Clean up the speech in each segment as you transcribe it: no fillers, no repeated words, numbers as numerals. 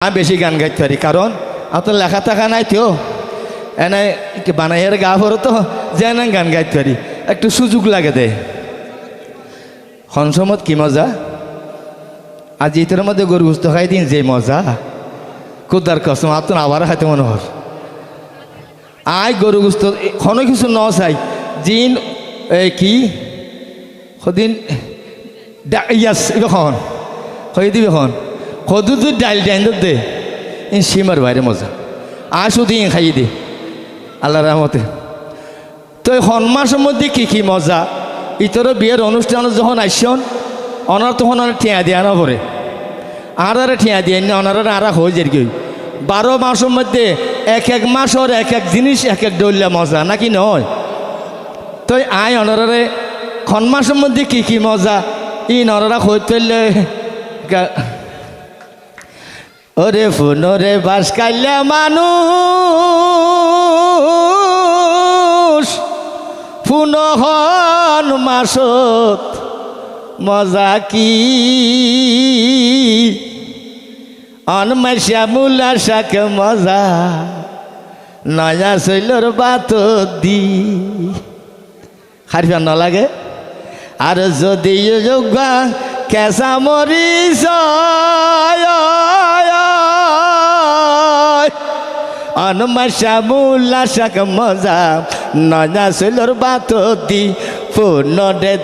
আমি বেশি গান গাইতে পারি, কারণ আপনার লেখা থাকা নাই তো এনে বানাইয়ের গা ভরো তো যে গান গাইতে পারি, একটু সুযোগ লাগে দে। হনসমত কি মজা, আজ ইতের মধ্যে গরু গুস্ত খাই দিন যে মজা, কুদার কসম আপনার আবার খাইতে মনে হর। আয় গরু গুস্ত কোনো কিছু ন চাই জিন কি সদিন ইয়াস এখন হয়ে দিবি এখন সদু তুই ডাইল ডাইন দে ইন সীমার বাইরে মজা আয় শুধু ইন খাইয়ে দি আল্লাহ রহমতে। তো এই সন্মাসের মধ্যে কি মজা, ইতর বিয়ের অনুষ্ঠানে যখন আসছেন অনার তখন অনেক ঠেয়া দিয়া না পরে আর ঠেয়া দিয়ে নি অনার আর হয়ে যায় কি 12 মাসের মধ্যে এক মাসের এক জিনিস এক ডলিয়া মজা নাকি নয়। তো আয় অনারে সন্মাসের মধ্যে কি মজা ই নরা হয়ে ফেললে ওরে ফুনরে বাস কাইলে মানুষ পুনহন মাসত মজা কি অনমাইশা মূলা শাক মজা নয়া শৈলর বাত দি খারিফা ন লাগে। আর যদি যোগা কেঁচা মরিচ অনমাইশা মূলা শাক মজা নয়া শৈলর বাত দি পূর্ণ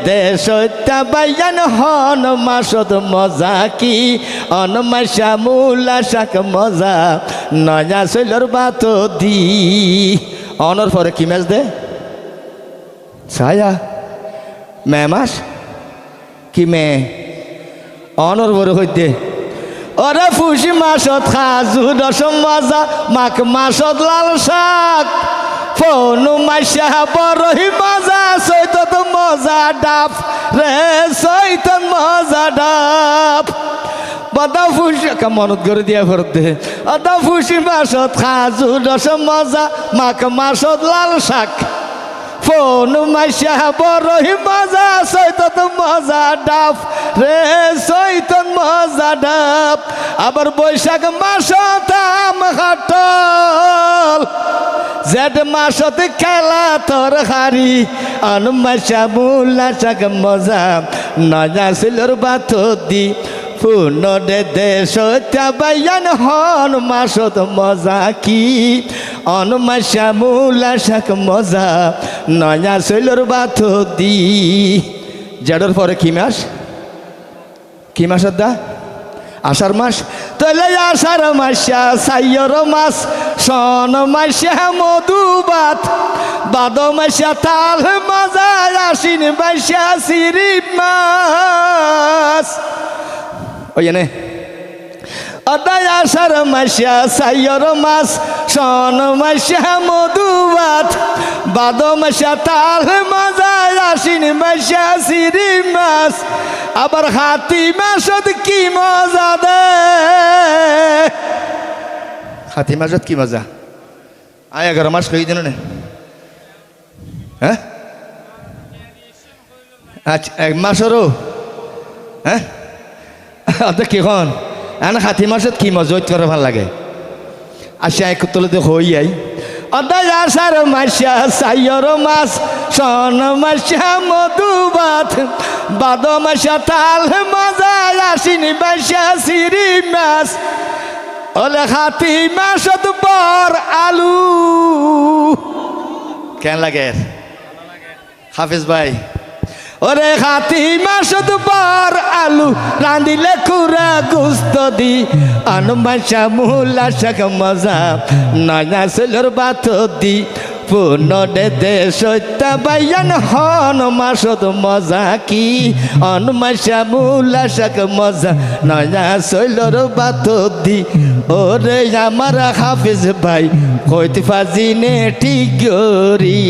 দে সত্যা বাইয়ান হন মাসত মজা কি অনমাইশা মূলা শাক মজা নয়া শৈলর বাত দি। অনর পরে কি মাছ দে ছায়া মে মাস কি মে অনর পরে হইতে ওরে ফুসি মাসত খাজু দশম মজা মাঘ মাসত লাল শাক ফোন মাইশা বরহি মজা সৈতত মজা ডাব রে সৈত মজা ডাব বদা ফুসি মনত করে দিয়া ভরত দে অদা ফুসি মাসত খাজু দশম মজা মাঘ মাসত লাল শাক ফোন মাইশা বরহি মজা সৈতত মজা ডাব রে সৈত মজা ডাব। আবার বৈশাখ মাসত আম কাটল জেড মাসতে খেলা তোর হারি অনমাইশা মূলা শাক মজা নয়া শিলর বাত দি পূর্ণ দে সত্যা বাইয়ান হন মাসত মজা কি অনমাইশা মূলা শাক মজা নয়া শিলর বাত দি। জেডর পরে কি মাস দা আষাঢ় মাস তাহলে আষাঢ় মাসা সাইয়র মাস সন মাসা মধুবাত বাদ মাসা তাল মজা আশ্বিন মাসা সিরি মাস ওই নে অদায় আষাঢ় মাসা সাইয়র মাস সন মাসা মধুবাত বাদ মাসা তাল মজা আশ্বিন মাসা সিরি মাস। আবার হাতি মাসত কি মজা দে হাতি মাসত কি মজা আয় 11 মাস কই দিন হ্যাঁ আচ্ছা 1 মাসেরও হ্যাঁ কি খন এনে হাতি মাসত কি মজা করে ভাল লাগে আচ্ছা এক তলতে হই আই অদায় আষাঢ় মাসা সাইয়র মাস সন মাসা মধুবাত বাদ মাসা তাল মজা আশ্বিন মাসা সিরি মাস ওলে হাতি মাসত বর আলু কেন লাগে হাফিজ ভাই ওরে হাতি মাসত বর আলু রাঁধিলে খুরা গুস্ত দি অনমাইশা মূলা শাক মজা নয়া শিলর বাত দি পূর্ণ দে সত্যা বাইয়ান হন মাসত মজা কি অনমাইশা মূলা শাক মজা নয়া শৈলর বাত দি। ওরে আমার হাফিজ ভাই কইতে ফাজিনে ঠিক গরি।